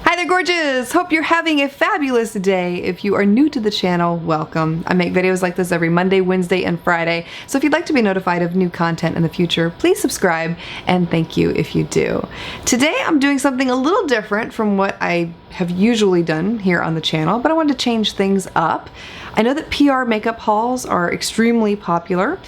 Hi there, gorgeous! Hope you're having a fabulous day. If you are new to the channel, welcome. I make videos like this every Monday, Wednesday, and Friday, so if you'd like to be notified of new content in the future, please subscribe, and thank you if you do. Today I'm doing something a little different from what I have usually done here on the channel, but I wanted to change things up. I know that PR makeup hauls are extremely popular.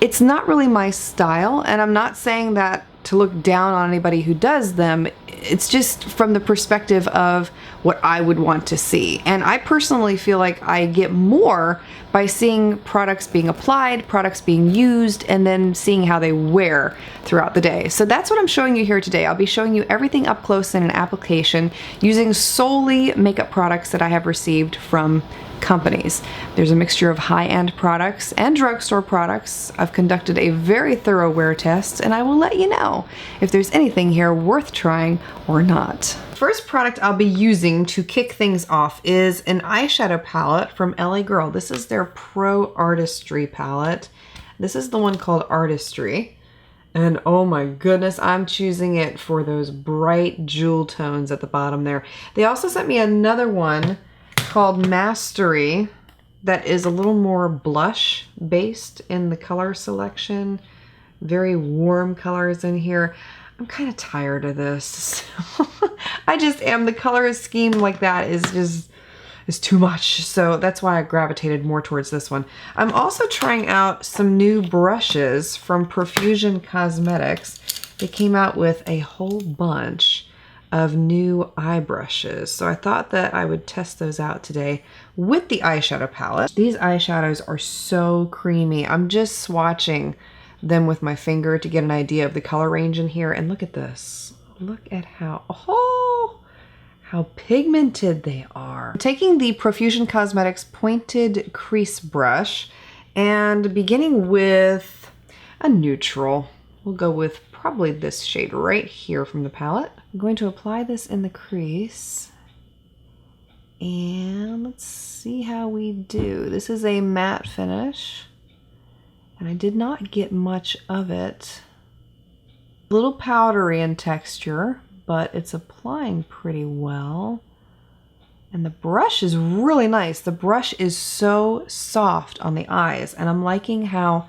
It's not really my style, and I'm not saying that to look down on anybody who does them. It's just from the perspective of what I would want to see. And I personally feel like I get more by seeing products being applied, products being used, and then seeing how they wear throughout the day. So that's what I'm showing you here today. I'll be showing you everything up close in an application using solely makeup products that I have received from companies. There's a mixture of high-end products and drugstore products. I've conducted a very thorough wear test, and I will let you know if there's anything here worth trying or not. First product I'll be using to kick things off is an eyeshadow palette from LA Girl. This is their Pro Artistry palette. This is the one called Artistry. And oh my goodness, I'm choosing it for those bright jewel tones at the bottom there. They also sent me another one called Mastery that is a little more blush based in the color selection. Very warm colors in here. I'm kind of tired of this. I just am. The color scheme like that is too much. So that's why I gravitated more towards this one. I'm also trying out some new brushes from Profusion Cosmetics. They came out with a whole bunch of new eye brushes. So I thought that I would test those out today with the eyeshadow palette. These eyeshadows are so creamy. I'm just swatching them with my finger to get an idea of the color range in here. And look at this. Look at how pigmented they are. I'm taking the Profusion Cosmetics pointed crease brush and beginning with a neutral. We'll go with probably this shade right here from the palette. I'm going to apply this in the crease. And let's see how we do. This is a matte finish. And I did not get much of it. A little powdery in texture, but it's applying pretty well. And the brush is really nice. The brush is so soft on the eyes, and I'm liking how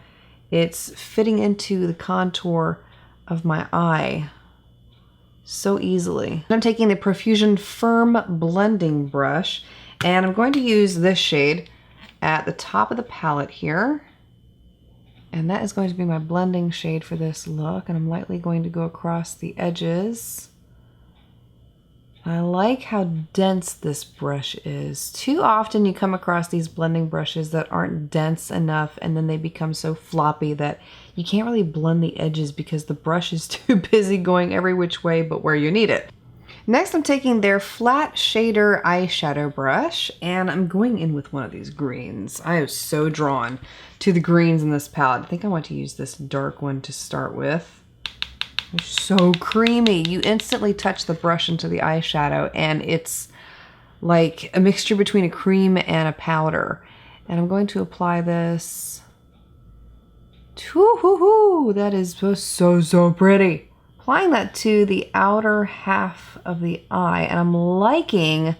it's fitting into the contour of my eye so easily. I'm taking the Profusion Firm Blending Brush, and I'm going to use this shade at the top of the palette here. And that is going to be my blending shade for this look, and I'm lightly going to go across the edges. I like how dense this brush is. Too often you come across these blending brushes that aren't dense enough, and then they become so floppy that you can't really blend the edges because the brush is too busy going every which way but where you need it. Next, I'm taking their flat shader eyeshadow brush, and I'm going in with one of these greens. I am so drawn to the greens in this palette. I think I want to use this dark one to start with. They're so creamy. You instantly touch the brush into the eyeshadow, and it's like a mixture between a cream and a powder. And I'm going to apply this. Woo-hoo-hoo! That is so pretty. Applying that to the outer half of the eye, and I'm liking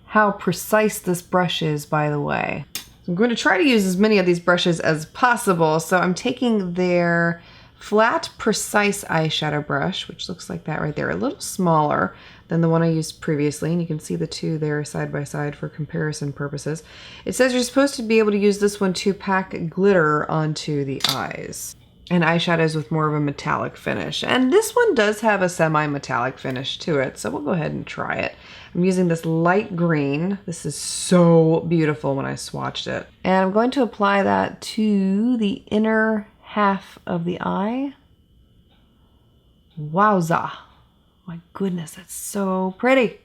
how precise this brush is, by the way. So I'm going to try to use as many of these brushes as possible. So I'm taking their flat, precise eyeshadow brush, which looks like that right there, a little smaller than the one I used previously, and you can see the two there side by side for comparison purposes. It says you're supposed to be able to use this one to pack glitter onto the eyes and eyeshadows with more of a metallic finish. And this one does have a semi-metallic finish to it, so we'll go ahead and try it. I'm using this light green. This is so beautiful when I swatched it. And I'm going to apply that to the inner half of the eye. Wowza. My goodness, that's so pretty.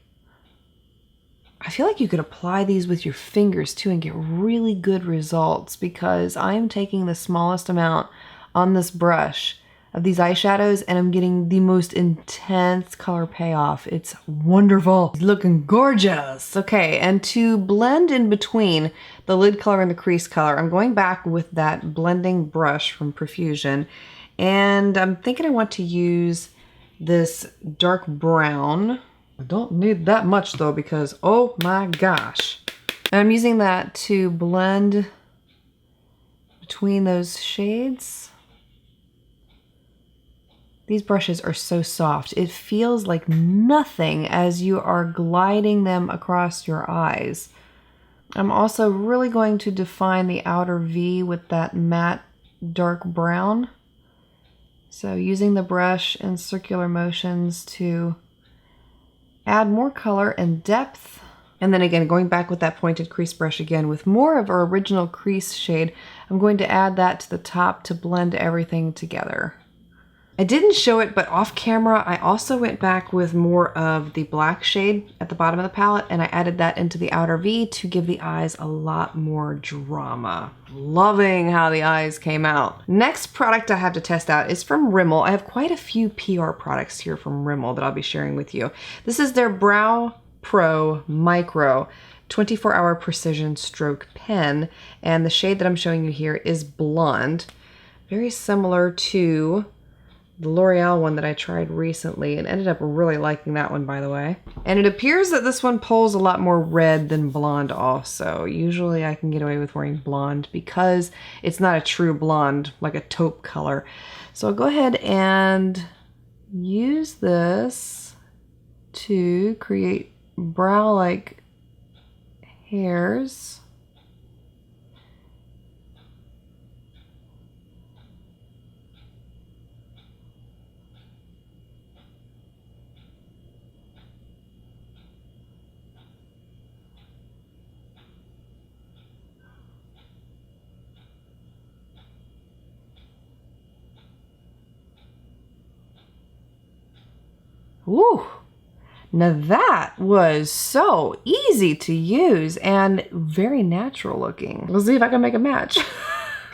I feel like you could apply these with your fingers too and get really good results, because I'm taking the smallest amount on this brush of these eyeshadows and I'm getting the most intense color payoff. It's wonderful. It's looking gorgeous. Okay, and to blend in between the lid color and the crease color, I'm going back with that blending brush from Profusion, And I'm thinking I want to use this dark brown. I don't need that much though because, oh my gosh. And I'm using that to blend between those shades. These brushes are so soft. It feels like nothing as you are gliding them across your eyes. I'm also really going to define the outer V with that matte dark brown. So using the brush in circular motions to add more color and depth. And then again, going back with that pointed crease brush again with more of our original crease shade, I'm going to add that to the top to blend everything together. I didn't show it, but off camera, I also went back with more of the black shade at the bottom of the palette, and I added that into the outer V to give the eyes a lot more drama. Loving how the eyes came out. Next product I have to test out is from Rimmel. I have quite a few PR products here from Rimmel that I'll be sharing with you. This is their Brow Pro Micro 24-hour precision stroke pen, and the shade that I'm showing you here is Blonde. Very similar to the L'Oreal one that I tried recently and ended up really liking that one, by the way. And it appears that this one pulls a lot more red than blonde also. Usually I can get away with wearing blonde because it's not a true blonde, like a taupe color. So I'll go ahead and use this to create brow-like hairs. Woo! Now that was so easy to use and very natural looking. Let's see if I can make a match.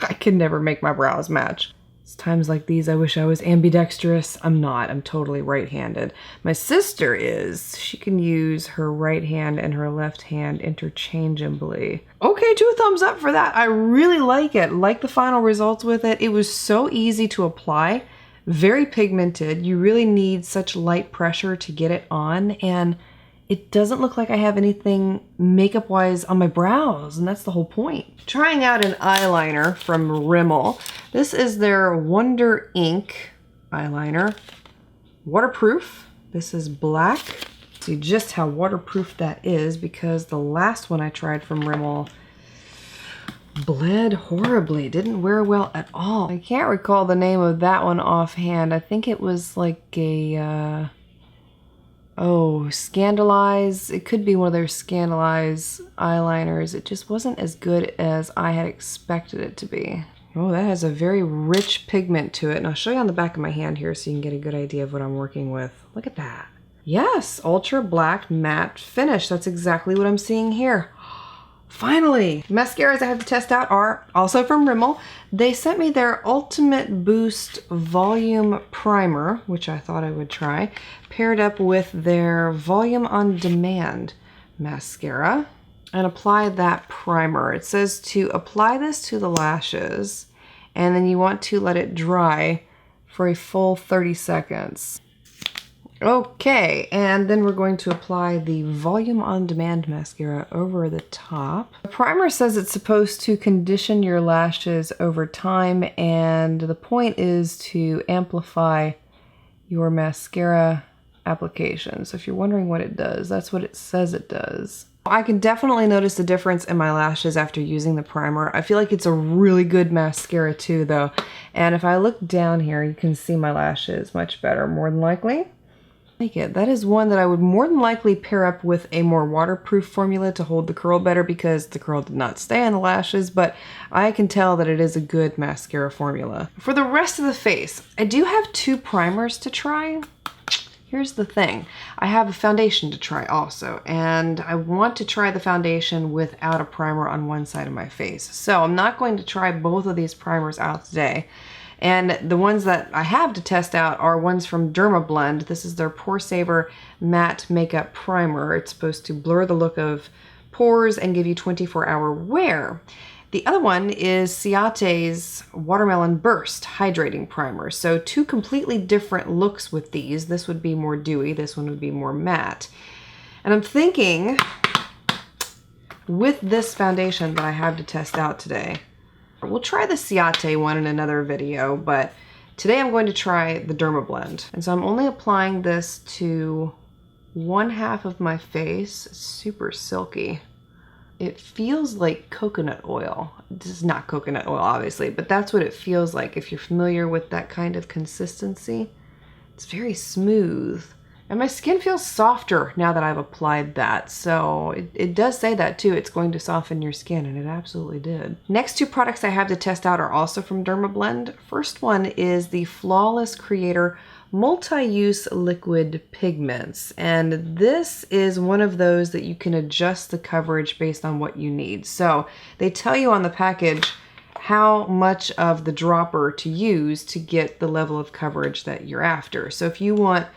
I can never make my brows match. It's times like these I wish I was ambidextrous. I'm not. I'm totally right-handed. My sister is. She can use her right hand and her left hand interchangeably. Okay, 2 thumbs up for that. I really like it. Like the final results with it. It was so easy to apply. Very pigmented. You really need such light pressure to get it on, and it doesn't look like I have anything makeup-wise on my brows, and that's the whole point. Trying out an eyeliner from Rimmel. This is their Wonder Ink eyeliner. Waterproof. This is black. See just how waterproof that is because the last one I tried from Rimmel bled horribly, didn't wear well at all. I can't recall the name of that one offhand. I think it was like a, Scandalize. It could be one of their Scandalize eyeliners. It just wasn't as good as I had expected it to be. Oh, that has a very rich pigment to it. And I'll show you on the back of my hand here so you can get a good idea of what I'm working with. Look at that. Yes, ultra black matte finish. That's exactly what I'm seeing here. Finally! Mascaras I have to test out are also from Rimmel. They sent me their Ultimate Boost Volume Primer, which I thought I would try, paired up with their Volume on Demand mascara, and apply that primer. It says to apply this to the lashes, and then you want to let it dry for a full 30 seconds. Okay, and then we're going to apply the Volume on Demand mascara over the top. The primer says it's supposed to condition your lashes over time, and the point is to amplify your mascara application. So if you're wondering what it does, that's what it says it does. I can definitely notice a difference in my lashes after using the primer. I feel like it's a really good mascara too, though. And if I look down here, you can see my lashes much better, more than likely. Like it. That is one that I would more than likely pair up with a more waterproof formula to hold the curl better because the curl did not stay on the lashes, but I can tell that it is a good mascara formula. For the rest of the face, I do have 2 primers to try. Here's the thing. I have a foundation to try also, and I want to try the foundation without a primer on one side of my face. So I'm not going to try both of these primers out today. And the ones that I have to test out are ones from Dermablend. This is their Poresaver Matte Makeup Primer. It's supposed to blur the look of pores and give you 24-hour wear. The other one is Ciate's Watermelon Burst Hydrating Primer. So two completely different looks with these. This would be more dewy, this one would be more matte. And I'm thinking with this foundation that I have to test out today, we'll try the Ciate one in another video, but today I'm going to try the Dermablend. And so I'm only applying this to one half of my face. It's super silky. It feels like coconut oil. This is not coconut oil, obviously, but that's what it feels like if you're familiar with that kind of consistency. It's very smooth. And my skin feels softer now that I've applied that. So it does say that too. It's going to soften your skin, and it absolutely did. Next two products I have to test out are also from Dermablend. First one is the Flawless Creator Multi-Use Liquid Pigments. And this is one of those that you can adjust the coverage based on what you need. So they tell you on the package how much of the dropper to use to get the level of coverage that you're after. So if you want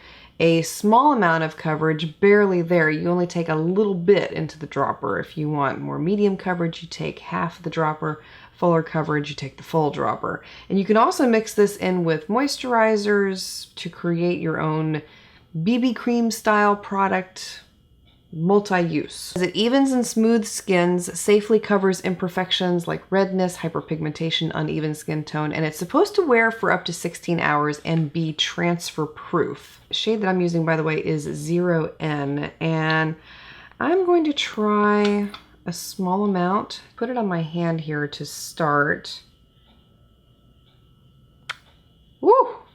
a small amount of coverage, barely there, you only take a little bit into the dropper. If you want more medium coverage, you take half the dropper. Fuller coverage, you take the full dropper. And you can also mix this in with moisturizers to create your own BB cream style product, multi-use. It evens and smooths skins, safely covers imperfections like redness, hyperpigmentation, uneven skin tone, and it's supposed to wear for up to 16 hours and be transfer proof. The shade that I'm using, by the way, is 0N, and I'm going to try a small amount. Put it on my hand here to start. Woo!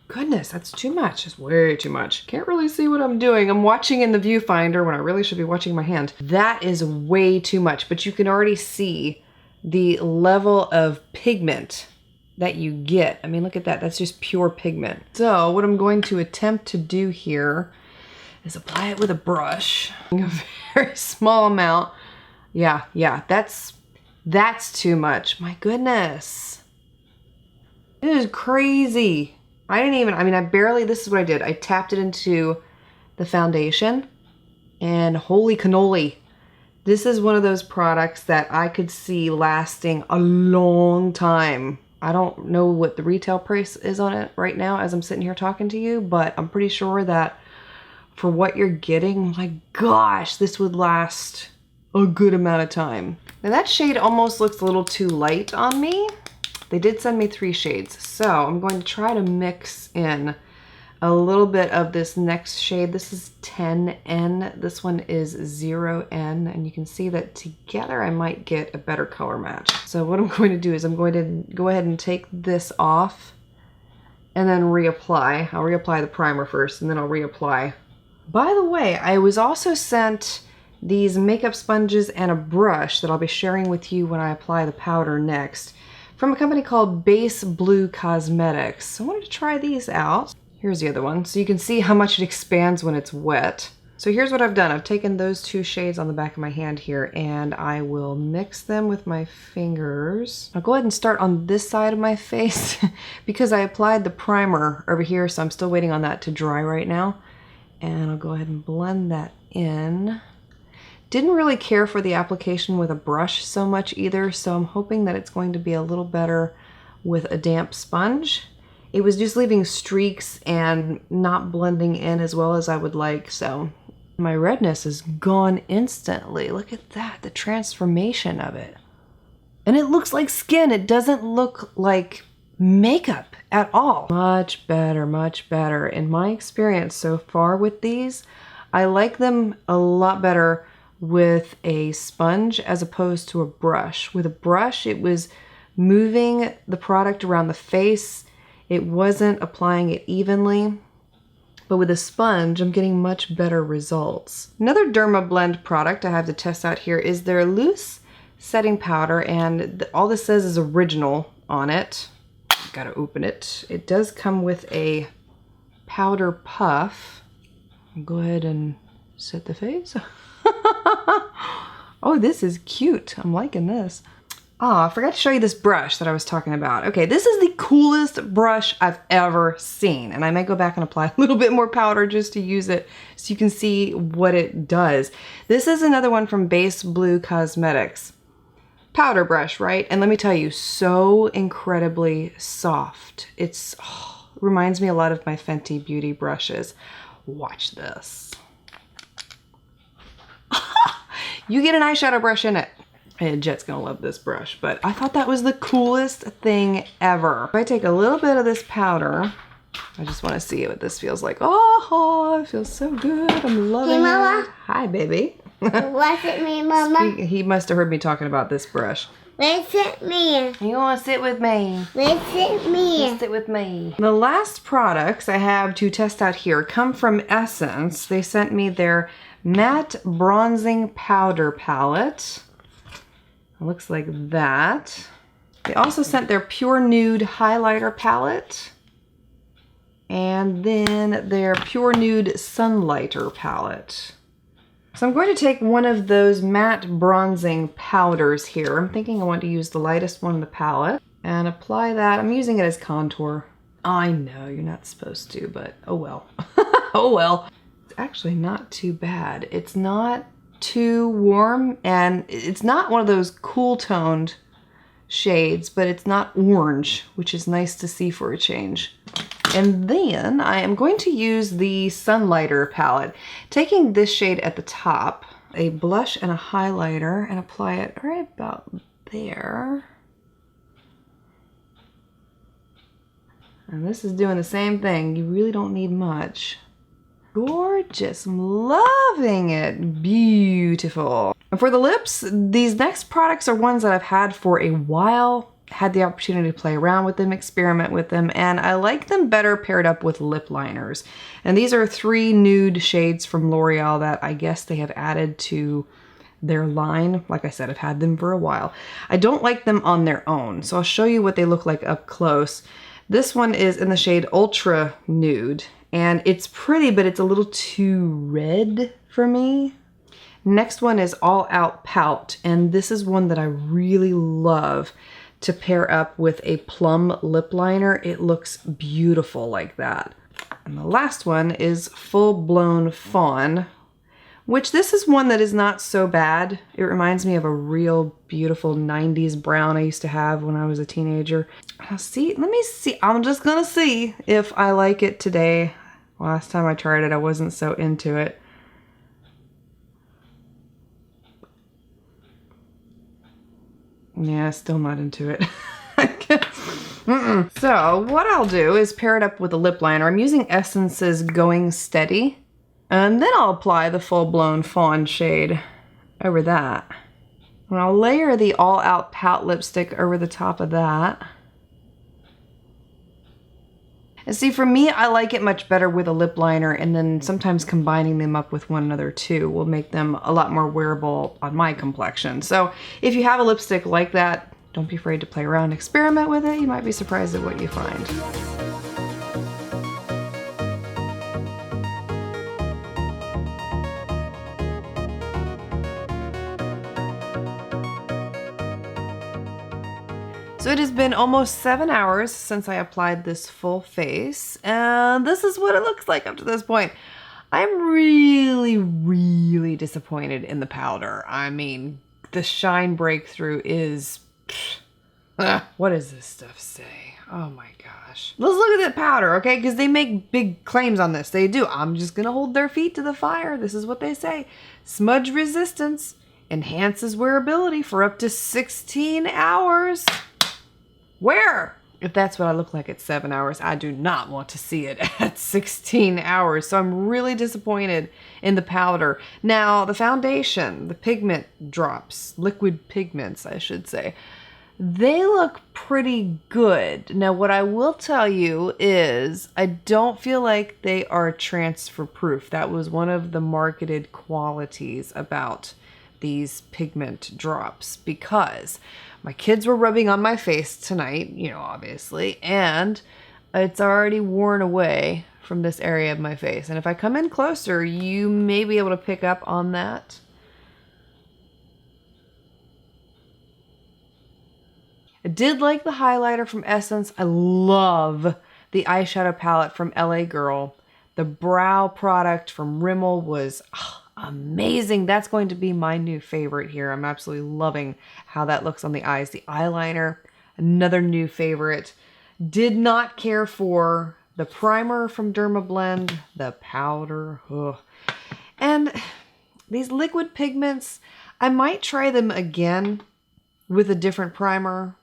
Goodness, that's too much. It's way too much. Can't really see what I'm doing. I'm watching in the viewfinder when I really should be watching my hand. That is way too much, but you can already see the level of pigment that you get. I mean, look at that. That's just pure pigment. So what I'm going to attempt to do here is apply it with a brush. A very small amount. Yeah, that's too much. My goodness. It is crazy. This is what I did. I tapped it into the foundation, and holy cannoli. This is one of those products that I could see lasting a long time. I don't know what the retail price is on it right now as I'm sitting here talking to you, but I'm pretty sure that for what you're getting, my gosh, this would last a good amount of time. Now that shade almost looks a little too light on me. They did send me 3 shades, so I'm going to try to mix in a little bit of this next shade. This is 10N, this one is 0N, and you can see that together I might get a better color match. So what I'm going to do is I'm going to go ahead and take this off and then reapply. I'll reapply the primer first, and then I'll reapply. By the way, I was also sent these makeup sponges and a brush that I'll be sharing with you when I apply the powder next, from a company called Base Blue Cosmetics. So I wanted to try these out. Here's the other one, so you can see how much it expands when it's wet. So here's what I've done. I've taken those 2 shades on the back of my hand here, and I will mix them with my fingers. I'll go ahead and start on this side of my face because I applied the primer over here, so I'm still waiting on that to dry right now. And I'll go ahead and blend that in. Didn't really care for the application with a brush so much either, so I'm hoping that it's going to be a little better with a damp sponge. It was just leaving streaks and not blending in as well as I would like, so my redness is gone instantly. Look at that, the transformation of it. And it looks like skin. It doesn't look like makeup at all. Much better, much better. In my experience so far with these, I like them a lot better with a sponge as opposed to a brush. With a brush, it was moving the product around the face. It wasn't applying it evenly. But with a sponge, I'm getting much better results. Another Dermablend product I have to test out here is their loose setting powder, and all this says is original on it. Gotta open it. It does come with a powder puff. I'll go ahead and set the face. Oh, this is cute. I'm liking this. Oh, I forgot to show you this brush that I was talking about. Okay, this is the coolest brush I've ever seen. And I may go back and apply a little bit more powder just to use it so you can see what it does. This is another one from Base Blue Cosmetics. powder brush, right? And let me tell you, so incredibly soft. It's reminds me a lot of my Fenty Beauty brushes. Watch this. You get an eyeshadow brush in it. And Jet's gonna love this brush, but I thought that was the coolest thing ever. If I take a little bit of this powder, I just want to see what this feels like. Oh, it feels so good. I'm loving Hey, Mama. it. Hi, baby. What's it me, Mama? He must have heard me talking about this brush. Where's it me? You want to sit with me? Where's it me? Sit with me. The last products I have to test out here come from Essence. They sent me their matte bronzing powder palette. It looks like that. They also sent their pure nude highlighter palette. And then their pure nude sunlighter palette. So I'm going to take one of those matte bronzing powders here. I'm thinking I want to use the lightest one in the palette and apply that. I'm using it as contour. I know you're not supposed to, but oh well. Oh well. It's actually not too bad. It's not too warm and it's not one of those cool toned shades, but it's not orange, which is nice to see for a change. And then I am going to use the Sunlighter palette, taking this shade at the top, a blush and a highlighter, and apply it right about there. And this is doing the same thing. You really don't need much. Gorgeous. I'm loving it. Beautiful. And for the lips, these next products are ones that I've had for a while. Had the opportunity to play around with them, experiment with them, and I like them better paired up with lip liners. And these are 3 nude shades from L'Oreal that I guess they have added to their line. Like I said, I've had them for a while. I don't like them on their own, so I'll show you what they look like up close. This one is in the shade Ultra Nude, and it's pretty, but it's a little too red for me. Next one is All Out Pout, and this is one that I really love to pair up with a plum lip liner. It looks beautiful like that. And the last one is Full Blown Fawn, which this is one that is not so bad. It reminds me of a real beautiful 90s brown I used to have when I was a teenager. Let me see. I'm just gonna see if I like it today. Last time I tried it, I wasn't so into it. Yeah, still not into it. So what I'll do is pair it up with a lip liner. I'm using Essence's Going Steady. And then I'll apply the Full Blown Fawn shade over that. And I'll layer the All Out Pout lipstick over the top of that. And see, for me, I like it much better with a lip liner, and then sometimes combining them up with one another too will make them a lot more wearable on my complexion. So if you have a lipstick like that, don't be afraid to play around, experiment with it. You might be surprised at what you find. So it has been almost 7 hours since I applied this full face, and this is what it looks like up to this point. I'm really, really disappointed in the powder. I mean, the shine breakthrough is... what does this stuff say? Oh my gosh. Let's look at the powder, okay? Because they make big claims on this. They do. I'm just going to hold their feet to the fire. This is what they say. Smudge resistance enhances wearability for up to 16 hours. Where? If that's what I look like at 7 hours, I do not want to see it at 16 hours. So I'm really disappointed in the powder. Now, the foundation, the pigment drops, liquid pigments, I should say, they look pretty good. Now, what I will tell you is I don't feel like they are transfer proof. That was one of the marketed qualities about these pigment drops, because my kids were rubbing on my face tonight, you know, obviously, and it's already worn away from this area of my face. And if I come in closer, you may be able to pick up on that. I did like the highlighter from Essence. I love the eyeshadow palette from LA Girl. The brow product from Rimmel was amazing. That's going to be my new favorite here. I'm absolutely loving how that looks on the eyes. The eyeliner, another new favorite. Did not care for the primer from Dermablend, the powder, ugh. And these liquid pigments, I might try them again with a different primer,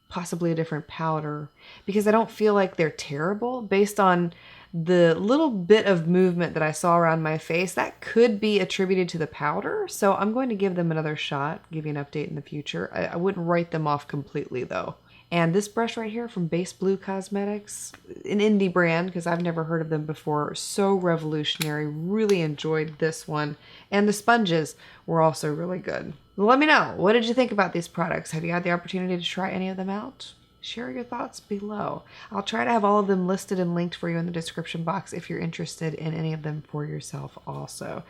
possibly a different powder, because I don't feel like they're terrible based on the little bit of movement that I saw around my face. That could be attributed to the powder, so I'm going to give them another shot, give you an update in the future. I wouldn't write them off completely though. And this brush right here from Base Blue Cosmetics, an indie brand because I've never heard of them before. So revolutionary. Really enjoyed this one. And the sponges were also really good. Let me know, what did you think about these products? Have you had the opportunity to try any of them out? Share your thoughts below. I'll try to have all of them listed and linked for you in the description box if you're interested in any of them for yourself also.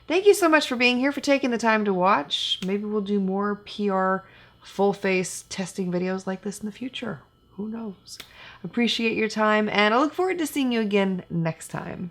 Thank you so much for being here, for taking the time to watch. Maybe we'll do more PR full face testing videos like this in the future. Who knows? Appreciate your time, and I look forward to seeing you again next time.